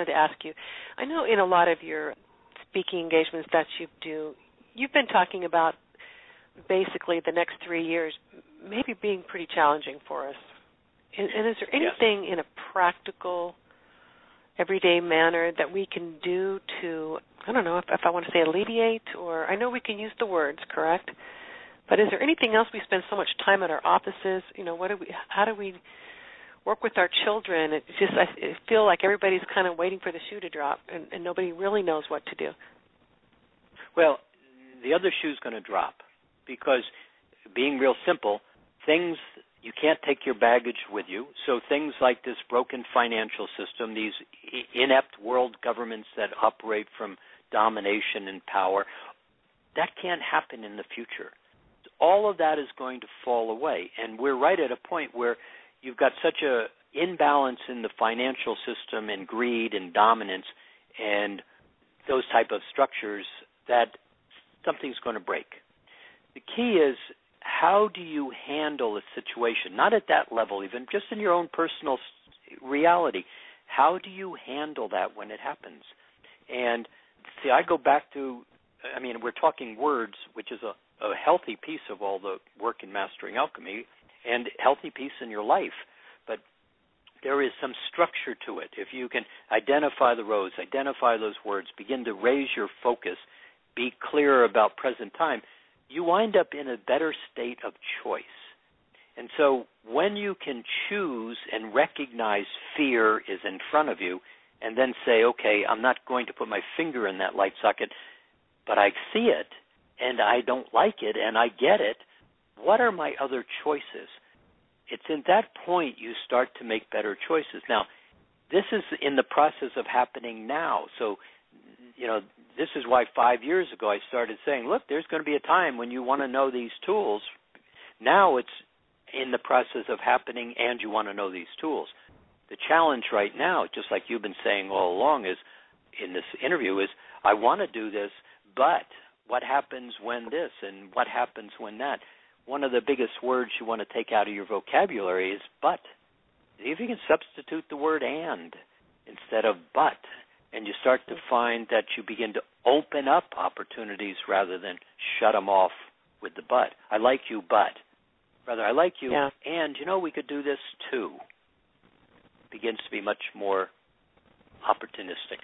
wanted to ask you, I know in a lot of your speaking engagements that you do, you've been talking about basically the next 3 years maybe being pretty challenging for us. And is there anything in a practical, everyday manner that we can do to, I don't know if I want to say alleviate, or I know we can use the words, correct? But is there anything else? We spend so much time at our offices. How do we work with our children? It's just, I feel like everybody's kind of waiting for the shoe to drop, and nobody really knows what to do. Well, the other shoe's going to drop because, being real simple, things, you can't take your baggage with you. So things like this broken financial system, these inept world governments that operate from domination and power, that can't happen in the future. All of that is going to fall away. And we're right at a point where you've got such a imbalance in the financial system and greed and dominance and those type of structures that something's going to break. The key is, how do you handle a situation, not at that level even, just in your own personal reality? How do you handle that when it happens? And see, I go back to, we're talking words, which is a healthy piece of all the work in Mastering Alchemy and healthy piece in your life. But there is some structure to it. If you can identify the roads, identify those words, begin to raise your focus, be clear about present time, you wind up in a better state of choice. And so when you can choose and recognize fear is in front of you and then say, okay, I'm not going to put my finger in that light socket, but I see it and I don't like it and I get it, what are my other choices? It's in that point you start to make better choices. Now, this is in the process of happening now. So, this is why 5 years ago I started saying, look, there's going to be a time when you want to know these tools. Now it's in the process of happening and you want to know these tools. The challenge right now, just like you've been saying all along is, in this interview, is I want to do this, but what happens when this and what happens when that? One of the biggest words you want to take out of your vocabulary is but. See if you can substitute the word and instead of but. And you start to find that you begin to open up opportunities rather than shut them off with the but. I like you, but. Rather, I like you, and, we could do this too. Begins to be much more opportunistic.